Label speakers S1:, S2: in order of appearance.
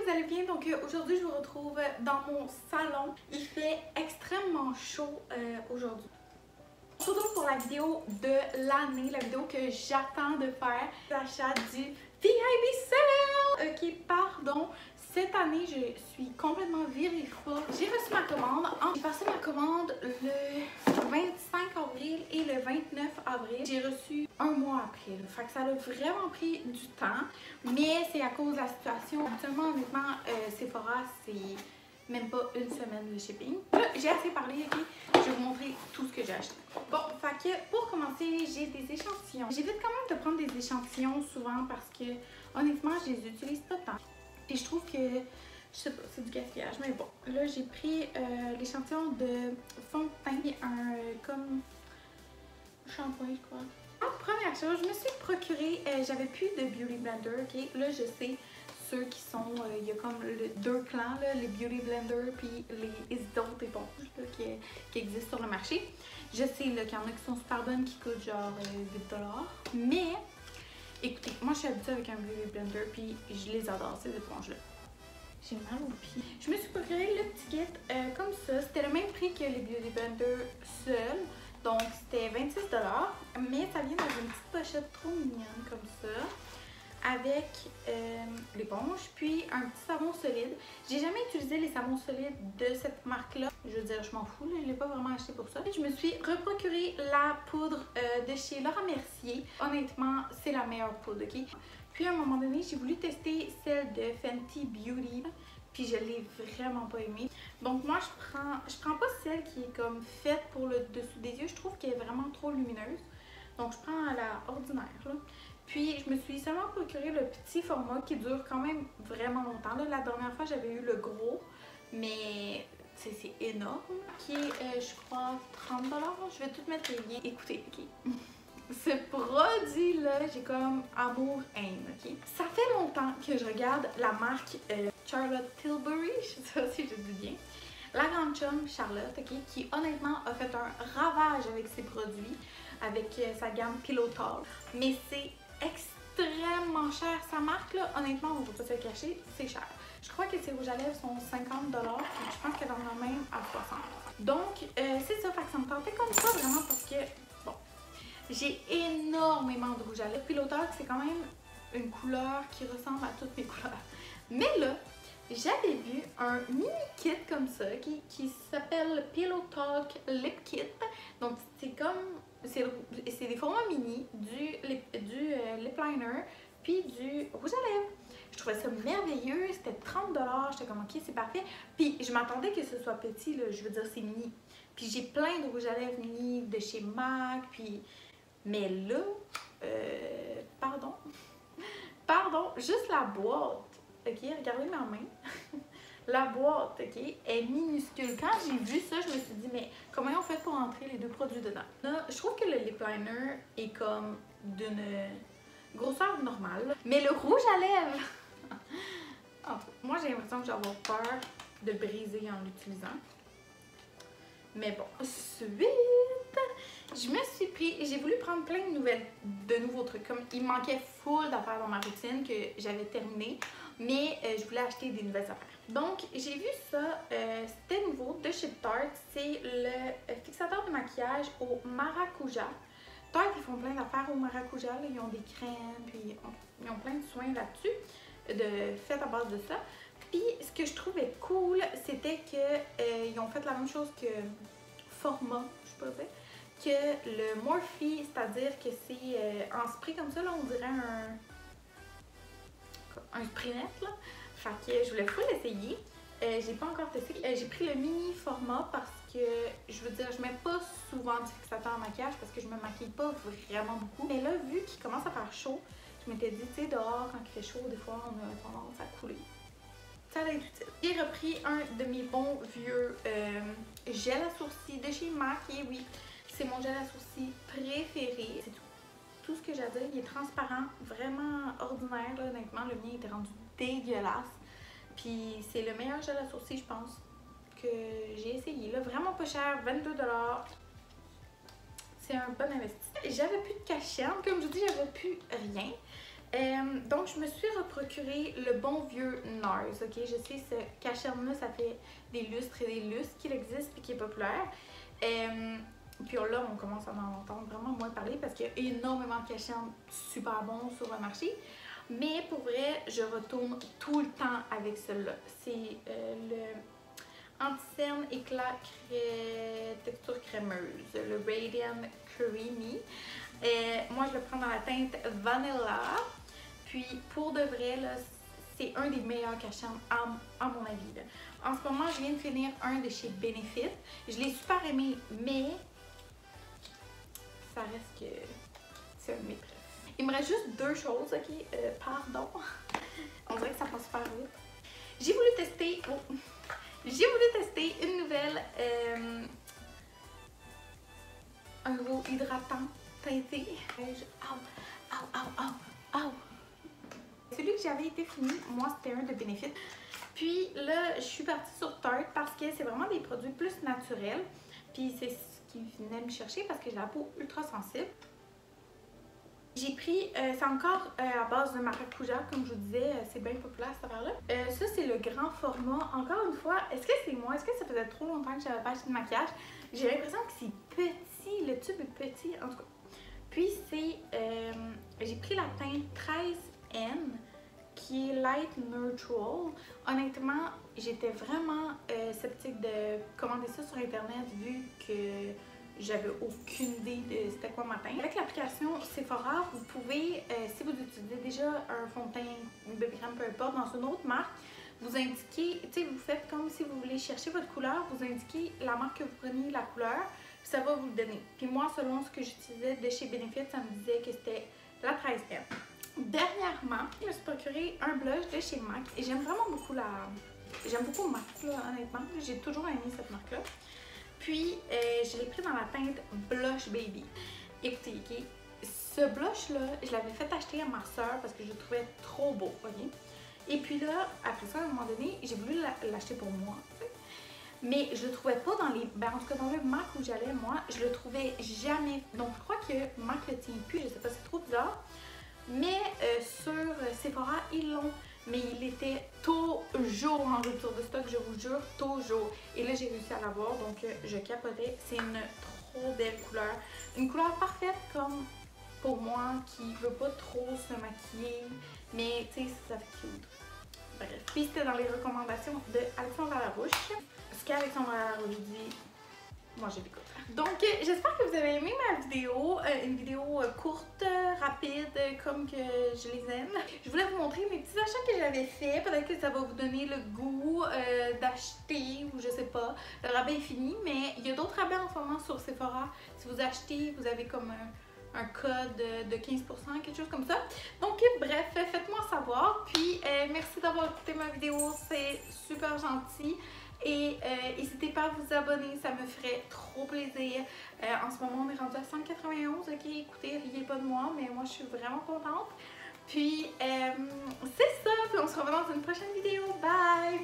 S1: vous allez bien? Donc aujourd'hui je vous retrouve dans mon salon. Il fait extrêmement chaud aujourd'hui. On se retrouve pour la vidéo de l'année, la vidéo que j'attends de faire, l'achat du VIB Sale! Ok, pardon, cette année je suis complètement virée folle. J'ai reçu ma commande, j'ai passé ma commande le 25 avril et le 29 avril. J'ai reçu un mois après, là. Fait que ça a vraiment pris du temps, mais c'est à cause de la situation. Actuellement, honnêtement, Sephora, c'est même pas une semaine de shipping. Là, j'ai assez parlé, ok? Je vais vous montrer tout ce que j'ai acheté. Bon, fait que pour commencer, j'ai des échantillons. J'évite quand même de prendre des échantillons souvent parce que, honnêtement, je les utilise pas tant. Et je trouve que, je sais pas, c'est du gaspillage, mais bon. Là, j'ai pris l'échantillon de fond de teint et un comme shampoing, je crois. En première chose, je me suis procuré, j'avais plus de Beauty Blender, ok? Là, je sais, ceux qui sont, il y a comme deux clans, là, les Beauty Blender puis les autres éponges là, qui existent sur le marché. Je sais qu'il y en a qui sont super bonnes, qui coûtent genre 8$. Mais, écoutez, moi je suis habituée avec un Beauty Blender puis je les adore, ces éponges-là. J'ai mal aux pieds. Je me suis procuré le petit kit comme ça. C'était le même prix que les Beauty Blender seuls. Donc c'était 26$, mais ça vient dans une petite pochette trop mignonne comme ça, avec l'éponge, puis un petit savon solide. J'ai jamais utilisé les savons solides de cette marque-là. Je veux dire, je m'en fous, là, je l'ai pas vraiment acheté pour ça. Je me suis reprocuré la poudre de chez Laura Mercier. Honnêtement, c'est la meilleure poudre, ok? Puis à un moment donné, j'ai voulu tester celle de Fenty Beauty. Puis je l'ai vraiment pas aimée. Donc moi je prends pas celle qui est comme faite pour le dessous des yeux. Je trouve qu'elle est vraiment trop lumineuse. Donc je prends la ordinaire là. Puis je me suis seulement procuré le petit format qui dure quand même vraiment longtemps. Là, la dernière fois j'avais eu le gros, mais c'est énorme. Qui est je crois 30$. Je vais tout mettre les liens. Écoutez, ok. Ce produit-là, j'ai comme amour-haine, ok? Ça fait longtemps que je regarde la marque Charlotte Tilbury, je sais pas si je dis bien. La grande chum Charlotte, ok? Qui honnêtement a fait un ravage avec ses produits, avec sa gamme Pillow Talk. Mais c'est extrêmement cher. Sa marque, là, honnêtement, on ne va pas se le cacher, c'est cher. Je crois que ses rouges à lèvres sont 50$, je pense qu'elle en a même à 60$. Donc, c'est ça, fait que ça me tentait comme ça vraiment parce que, bon, j'ai énormément de rouge à lèvres. Pillow Talk, c'est quand même une couleur qui ressemble à toutes mes couleurs. Mais là, j'avais vu un mini kit comme ça qui s'appelle Pillow Talk Lip Kit. Donc, c'est comme, c'est des formats mini, du lip liner, puis du rouge à lèvres. Je trouvais ça merveilleux, c'était 30$, j'étais comme ok, c'est parfait. Puis je m'attendais que ce soit petit, là, je veux dire c'est mini. Puis j'ai plein de rouge à lèvres mini de chez MAC, puis... Mais là, pardon, juste la boîte, ok, regardez ma main. La boîte, ok, est minuscule. Quand j'ai vu ça, je me suis dit, mais comment on fait pour entrer les deux produits dedans? Là, je trouve que le lip liner est comme d'une grosseur normale, mais le rouge à lèvres, moi j'ai l'impression que je vais avoir peur de le briser en l'utilisant. Mais bon, ensuite, je me suis pris, j'ai voulu prendre plein de nouveaux trucs. Comme il me manquait full d'affaires dans ma routine que j'avais terminé, mais je voulais acheter des nouvelles affaires. Donc, j'ai vu ça, c'était nouveau de chez Tarte. C'est le fixateur de maquillage au maracuja. Tarte, ils font plein d'affaires au maracuja. Là. Ils ont des crèmes, puis ils ont plein de soins là-dessus, faits à base de ça. Puis, ce que je trouvais cool, c'était qu'ils ont fait la même chose que Forma, je sais pas dire, que le Morphe, c'est-à-dire que c'est en spray comme ça, là, on dirait un spray net, là. Fait que je voulais full l'essayer. J'ai pas encore testé. J'ai pris le mini format parce que, je veux dire, je mets pas souvent du fixateur en maquillage parce que je me maquille pas vraiment beaucoup. Mais là, vu qu'il commence à faire chaud, je m'étais dit, tu sais, dehors, quand il fait chaud, des fois, on a tendance à couler. Ça va être utile. J'ai repris un de mes bons vieux gel à sourcils de chez MAC. Et oui, c'est mon gel à sourcils préféré. C'est tout ce que j'ai à dire. Il est transparent, vraiment ordinaire, là, honnêtement. Le mien était rendu dégueulasse. Puis c'est le meilleur gel à sourcils, je pense, que j'ai essayé. Là, vraiment pas cher, 22$. C'est un bon investissement. J'avais plus de cachet. Comme je vous dis, j'avais plus rien. Donc, je me suis reprocuré le bon vieux NARS, ok? Je sais, ce cachet-là, ça fait des lustres et des lustres qu'il existe et qui est populaire. Puis là, on commence à en entendre vraiment moins parler parce qu'il y a énormément de cachets super bons sur le marché. Mais pour vrai, je retourne tout le temps avec celui-là. C'est le Anti-Cerne Éclat Texture Crémeuse, le Radiant Creamy. Moi, je le prends dans la teinte Vanilla. Puis, pour de vrai, c'est un des meilleurs cachets à mon avis. Là. En ce moment, je viens de finir un de chez Benefit. Je l'ai super aimé, mais ça reste que c'est un de mes préférés. Il me reste juste deux choses, ok? Pardon. On dirait que ça passe super vite. J'ai voulu tester... Oh. J'ai voulu tester une nouvelle... un gros hydratant teinté. Celui que j'avais été fini, moi c'était un de Benefit. Puis là, je suis partie sur Tarte parce que c'est vraiment des produits plus naturels. Puis c'est ce qui venait me chercher parce que j'ai la peau ultra sensible. J'ai pris, c'est encore à base de maracuja, comme je vous disais, c'est bien populaire cette affaire-là. Ça, c'est le grand format. Encore une fois, est-ce que c'est moi? Est-ce que ça faisait trop longtemps que j'avais pas acheté de maquillage? J'ai l'impression que c'est petit, le tube est petit, en tout cas. Puis c'est, j'ai pris la teinte 13N, qui est Light Neutral. Honnêtement, j'étais vraiment sceptique de commander ça sur internet vu que j'avais aucune idée de c'était quoi ma teinte. Avec l'application Sephora, vous pouvez, si vous utilisez déjà un fond de teint, une baby crème, peu importe, dans une autre marque, vous indiquez, tu sais, vous faites comme si vous voulez chercher votre couleur, vous indiquez la marque que vous preniez, la couleur, puis ça va vous le donner. Puis moi, selon ce que j'utilisais de chez Benefit, ça me disait que c'était la 13M. Dernièrement, je me suis procuré un blush de chez MAC et j'aime vraiment beaucoup j'aime beaucoup MAC, là, honnêtement. J'ai toujours aimé cette marque-là. Puis, je l'ai pris dans la teinte Blush Baby. Écoutez, okay, ce blush-là, je l'avais fait acheter à ma soeur parce que je le trouvais trop beau, ok? Et puis là, après ça, à un moment donné, j'ai voulu l'acheter pour moi, t'sais. Mais je le trouvais pas dans les... Ben, en tout cas, dans le MAC où j'allais, moi, je le trouvais jamais. Donc, je crois que MAC le tient plus, je sais pas, c'est trop bizarre. Mais sur Sephora, ils l'ont. Mais il était toujours en rupture de stock, je vous jure, toujours. Et là, j'ai réussi à l'avoir, donc je capotais. C'est une trop belle couleur. Une couleur parfaite comme pour moi qui veut pas trop se maquiller, mais tu sais, ça fait cute. Bref. Puis c'était dans les recommandations de Alexandre Larouche. Ce qu'Alexandre Larouche dit, moi j'ai des couleurs. Donc, j'espère que vous avez aimé ma vidéo, une vidéo courte, rapide, comme que je les aime. Je voulais vous montrer mes petits achats que j'avais fait. Peut-être que ça va vous donner le goût d'acheter ou je sais pas. Le rabais est fini, mais il y a d'autres rabais en ce moment sur Sephora. Si vous achetez, vous avez comme un code de 15%, quelque chose comme ça. Donc, bref, faites-moi savoir. Puis, merci d'avoir écouté ma vidéo, c'est super gentil. Et n'hésitez pas à vous abonner, ça me ferait trop plaisir. En ce moment, on est rendu à 191, ok? Écoutez, riez pas de moi, mais moi, je suis vraiment contente. Puis, c'est ça, puis on se revoit dans une prochaine vidéo. Bye!